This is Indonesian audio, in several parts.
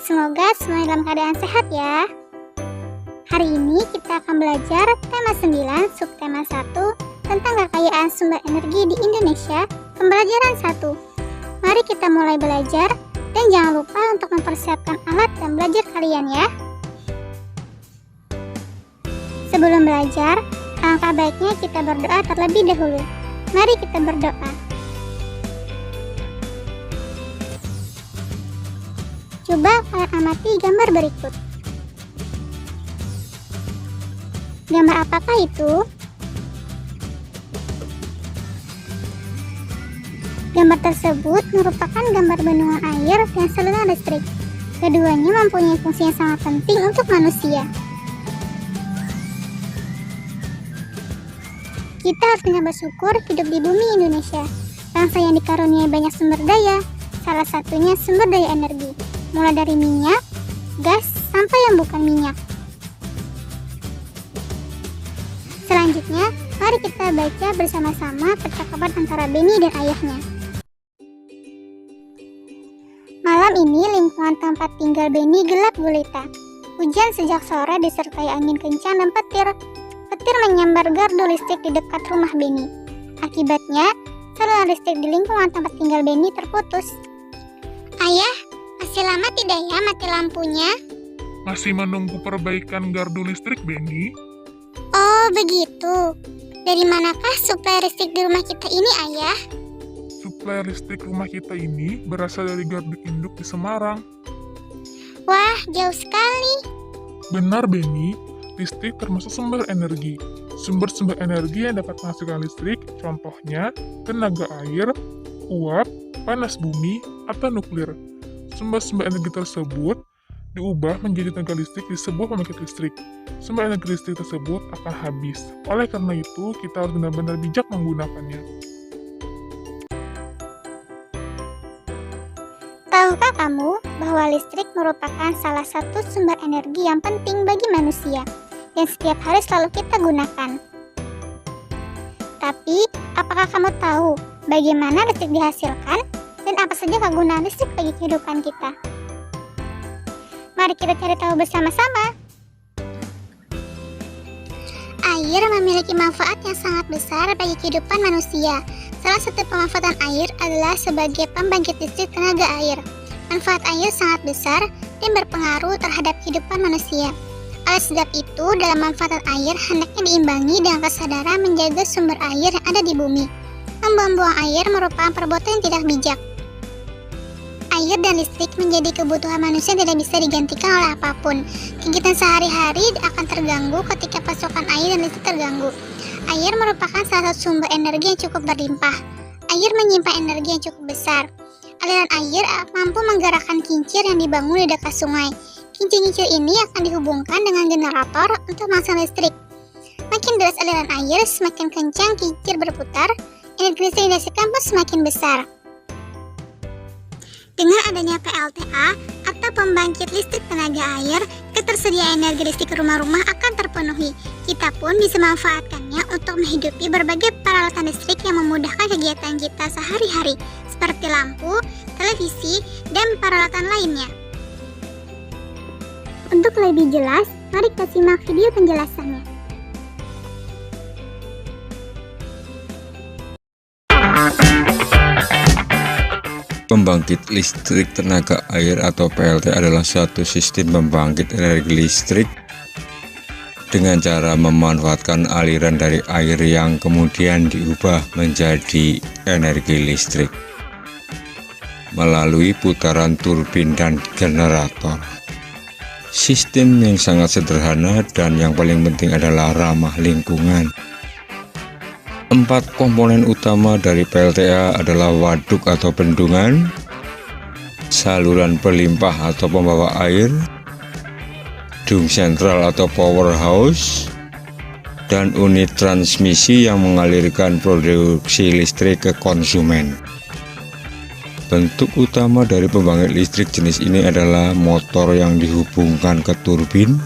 Semoga semua dalam keadaan sehat ya. Hari ini kita akan belajar tema 9, subtema 1 tentang kekayaan sumber energi di Indonesia, pembelajaran 1. Mari kita mulai belajar dan jangan lupa untuk mempersiapkan alat dan belajar kalian ya. Sebelum belajar, alangkah baiknya kita berdoa terlebih dahulu. Mari kita berdoa. Coba kalian amati gambar berikut. Gambar apakah itu? Gambar tersebut merupakan gambar bendungan air dan saluran listrik. Keduanya mempunyai fungsi yang sangat penting untuk manusia. Kita harus dengan bersyukur hidup di bumi Indonesia, bangsa yang dikaruniai banyak sumber daya, salah satunya sumber daya energi, mulai dari minyak, gas, sampai yang bukan minyak. Selanjutnya, mari kita baca bersama-sama percakapan antara Benny dan ayahnya. Malam ini lingkungan tempat tinggal Benny gelap gulita. Hujan sejak sore disertai angin kencang dan petir. Petir menyambar gardu listrik di dekat rumah Benny. Akibatnya, saluran listrik di lingkungan tempat tinggal Benny terputus. Ayah, masih lama tidak ya mati lampunya? Masih menunggu perbaikan gardu listrik, Benny? Oh, begitu. Dari manakah suplai listrik di rumah kita ini, Ayah? Suplai listrik rumah kita ini berasal dari gardu induk di Semarang. Wah, jauh sekali. Benar, Benny. Listrik termasuk sumber energi. Sumber-sumber energi yang dapat menghasilkan listrik, contohnya tenaga air, uap, panas bumi, atau nuklir. Sumber-sumber energi tersebut diubah menjadi tenaga listrik di sebuah pembangkit listrik. Sumber energi listrik tersebut akan habis. Oleh karena itu, kita harus benar-benar bijak menggunakannya. Tahukah kamu bahwa listrik merupakan salah satu sumber energi yang penting bagi manusia yang setiap hari selalu kita gunakan? Tapi, apakah kamu tahu bagaimana listrik dihasilkan dan apa saja kegunaan listrik bagi kehidupan kita? Mari kita cari tahu bersama-sama. Air memiliki manfaat yang sangat besar bagi kehidupan manusia. Salah satu pemanfaatan air adalah sebagai pembangkit listrik tenaga air. Manfaat air sangat besar dan berpengaruh terhadap kehidupan manusia. Oleh sebab itu, dalam manfaatan air hendaknya diimbangi dengan kesadaran menjaga sumber air yang ada di bumi. Membuang-buang air merupakan perbuatan yang tidak bijak. Air dan listrik menjadi kebutuhan manusia yang tidak bisa digantikan oleh apapun. Kegiatan sehari-hari akan terganggu ketika pasokan air dan listrik terganggu. Air merupakan salah satu sumber energi yang cukup berlimpah. Air menyimpan energi yang cukup besar. Aliran air mampu menggerakkan kincir yang dibangun di dekat sungai. Kincir-kincir ini akan dihubungkan dengan generator untuk menghasilkan listrik. Makin deras aliran air, semakin kencang kincir berputar, energi listrik yang dihasilkan pun semakin besar. Dengan adanya PLTA atau pembangkit listrik tenaga air, ketersediaan energi listrik rumah-rumah akan terpenuhi. Kita pun bisa memanfaatkannya untuk menghidupi berbagai peralatan listrik yang memudahkan kegiatan kita sehari-hari, seperti lampu, televisi, dan peralatan lainnya. Untuk lebih jelas, mari kita simak video penjelasannya. Pembangkit listrik tenaga air atau PLT adalah suatu sistem pembangkit energi listrik dengan cara memanfaatkan aliran dari air yang kemudian diubah menjadi energi listrik melalui putaran turbin dan generator. Sistem yang sangat sederhana dan yang paling penting adalah ramah lingkungan. 4 komponen utama dari PLTA adalah waduk atau bendungan, saluran pelimpah atau pembawa air, dung sentral atau powerhouse, dan unit transmisi yang mengalirkan produksi listrik ke konsumen. Bentuk utama dari pembangkit listrik jenis ini adalah motor yang dihubungkan ke turbin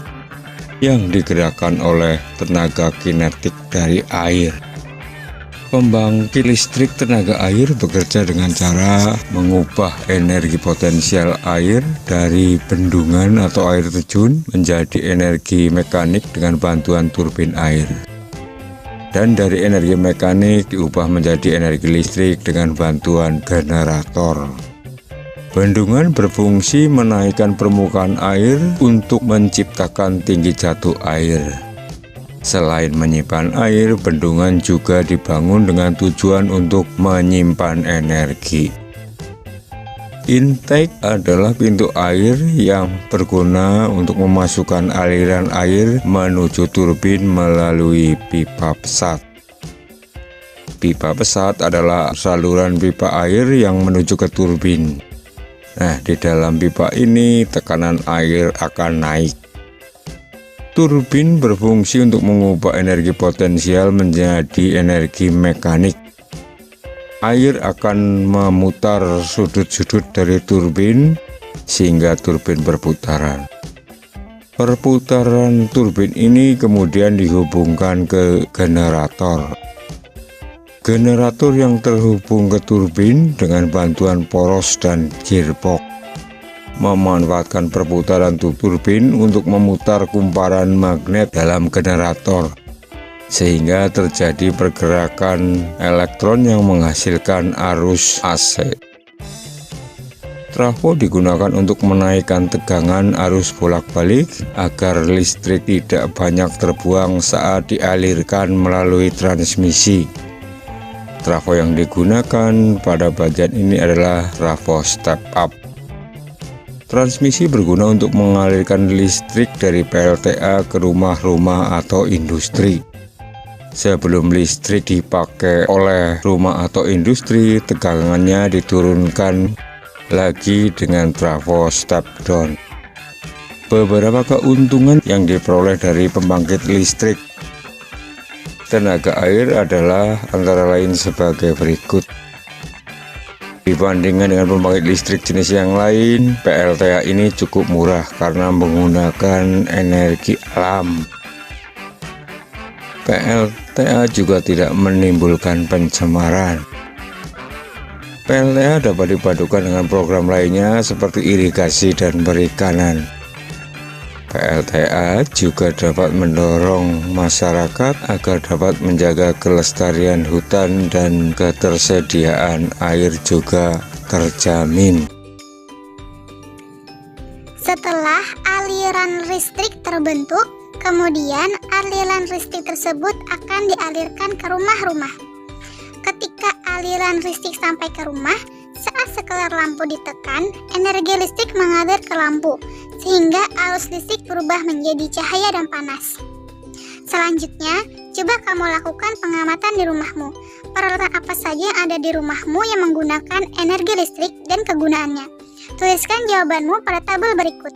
yang digerakkan oleh tenaga kinetik dari air. Pembangkit listrik tenaga air bekerja dengan cara mengubah energi potensial air dari bendungan atau air terjun menjadi energi mekanik dengan bantuan turbin air. Dan dari energi mekanik diubah menjadi energi listrik dengan bantuan generator. Bendungan berfungsi menaikkan permukaan air untuk menciptakan tinggi jatuh air. Selain menyimpan air, bendungan juga dibangun dengan tujuan untuk menyimpan energi. Intake adalah pintu air yang berguna untuk memasukkan aliran air menuju turbin melalui pipa pesat. Pipa pesat adalah saluran pipa air yang menuju ke turbin. Nah, di dalam pipa ini tekanan air akan naik. Turbin berfungsi untuk mengubah energi potensial menjadi energi mekanik. Air akan memutar sudut-sudut dari turbin sehingga turbin berputaran. Perputaran turbin ini kemudian dihubungkan ke generator. Generator yang terhubung ke turbin dengan bantuan poros dan gearbox memanfaatkan perputaran turbin untuk memutar kumparan magnet dalam generator, sehingga terjadi pergerakan elektron yang menghasilkan arus AC. Trafo digunakan untuk menaikkan tegangan arus bolak-balik agar listrik tidak banyak terbuang saat dialirkan melalui transmisi. Trafo yang digunakan pada bagian ini adalah trafo step up. Transmisi berguna untuk mengalirkan listrik dari PLTA ke rumah-rumah atau industri. Sebelum listrik dipakai oleh rumah atau industri, tegangannya diturunkan lagi dengan trafo step down. Beberapa keuntungan yang diperoleh dari pembangkit listrik tenaga air adalah antara lain sebagai berikut. Dibandingkan dengan pembangkit listrik jenis yang lain, PLTA ini cukup murah karena menggunakan energi alam. PLTA juga tidak menimbulkan pencemaran. PLTA dapat dipadukan dengan program lainnya seperti irigasi dan perikanan. PLTA juga dapat mendorong masyarakat agar dapat menjaga kelestarian hutan dan ketersediaan air juga terjamin. Setelah aliran listrik terbentuk, kemudian aliran listrik tersebut akan dialirkan ke rumah-rumah. Ketika aliran listrik sampai ke rumah, saat sekelar lampu ditekan, energi listrik mengalir ke lampu, sehingga arus listrik berubah menjadi cahaya dan panas. Selanjutnya, coba kamu lakukan pengamatan di rumahmu. Peralatan apa saja yang ada di rumahmu yang menggunakan energi listrik dan kegunaannya. Tuliskan jawabanmu pada tabel berikut.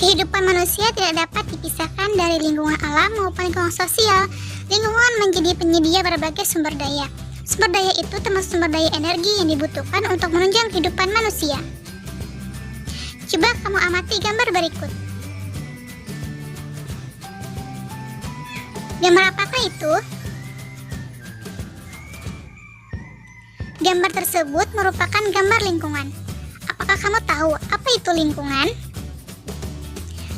Kehidupan manusia tidak dapat dipisahkan dari lingkungan alam maupun lingkungan sosial. Lingkungan menjadi penyedia berbagai sumber daya. Sumber daya itu termasuk sumber daya energi yang dibutuhkan untuk menunjang kehidupan manusia. Coba kamu amati gambar berikut. Gambar apakah itu? Gambar tersebut merupakan gambar lingkungan. Apakah kamu tahu apa itu lingkungan?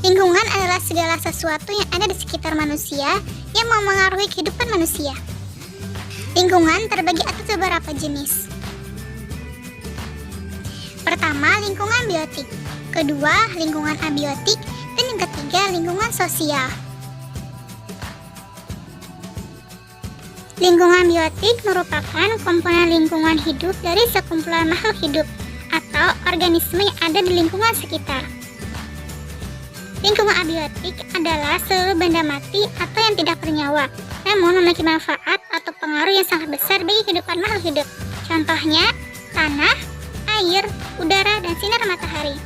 Lingkungan adalah segala sesuatu yang ada di sekitar manusia yang memengaruhi kehidupan manusia. Lingkungan terbagi atas beberapa jenis. Pertama, lingkungan biotik. Kedua, lingkungan abiotik. Dan yang ketiga, lingkungan sosial. Lingkungan biotik merupakan komponen lingkungan hidup dari sekumpulan makhluk hidup atau organisme yang ada di lingkungan sekitar. Lingkungan abiotik adalah seluruh benda mati atau yang tidak bernyawa, namun memiliki manfaat atau pengaruh yang sangat besar bagi kehidupan makhluk hidup. Contohnya, tanah, air, udara, dan sinar matahari.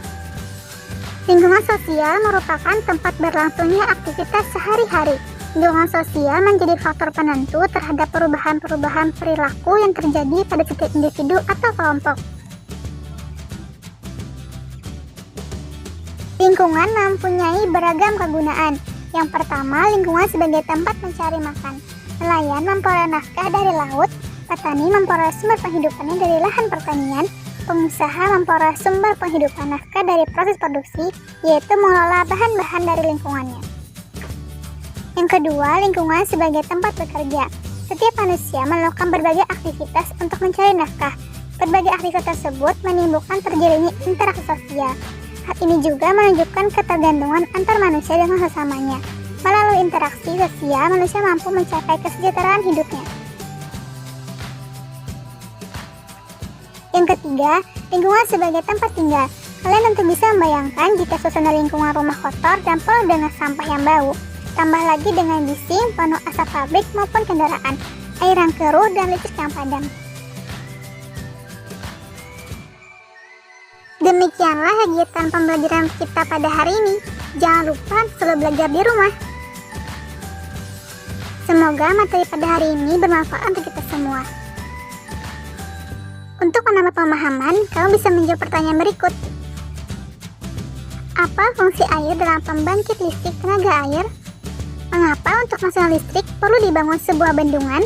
Lingkungan sosial merupakan tempat berlangsungnya aktivitas sehari-hari. Lingkungan sosial menjadi faktor penentu terhadap perubahan-perubahan perilaku yang terjadi pada setiap individu atau kelompok. Lingkungan mempunyai beragam kegunaan. Yang pertama, lingkungan sebagai tempat mencari makan. Nelayan memperoleh nafkah dari laut, petani memperoleh sumber penghidupannya dari lahan pertanian, pengusaha memperoleh sumber penghidupan nafkah dari proses produksi, yaitu mengelola bahan-bahan dari lingkungannya. Yang kedua, lingkungan sebagai tempat bekerja. Setiap manusia melakukan berbagai aktivitas untuk mencari nafkah. Berbagai aktivitas tersebut menimbulkan terjalinnya interaksi sosial. Hal ini juga menunjukkan ketergantungan antar manusia dengan sesamanya. Melalui interaksi sosial, manusia mampu mencapai kesejahteraan hidupnya. Yang ketiga, lingkungan sebagai tempat tinggal. Kalian tentu bisa membayangkan jika suasana lingkungan rumah kotor dan penuh dengan sampah yang bau. Tambah lagi dengan bising, penuh asap pabrik maupun kendaraan, air yang keruh dan listrik yang padam. Demikianlah kegiatan pembelajaran kita pada hari ini. Jangan lupa selalu belajar di rumah. Semoga materi pada hari ini bermanfaat untuk kita semua. Untuk menambah pemahaman, kamu bisa menjawab pertanyaan berikut. Apa fungsi air dalam pembangkit listrik tenaga air? Mengapa untuk mesin listrik perlu dibangun sebuah bendungan?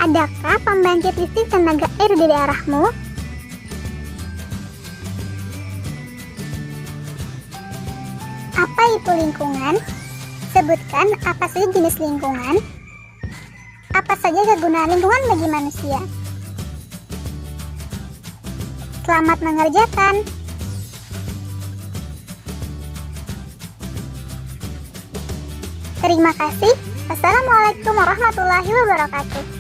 Adakah pembangkit listrik tenaga air di daerahmu? Apa itu lingkungan? Sebutkan apa saja jenis lingkungan. Apa saja kegunaan lingkungan bagi manusia? Selamat mengerjakan. Terima kasih. Wassalamualaikum warahmatullahi wabarakatuh.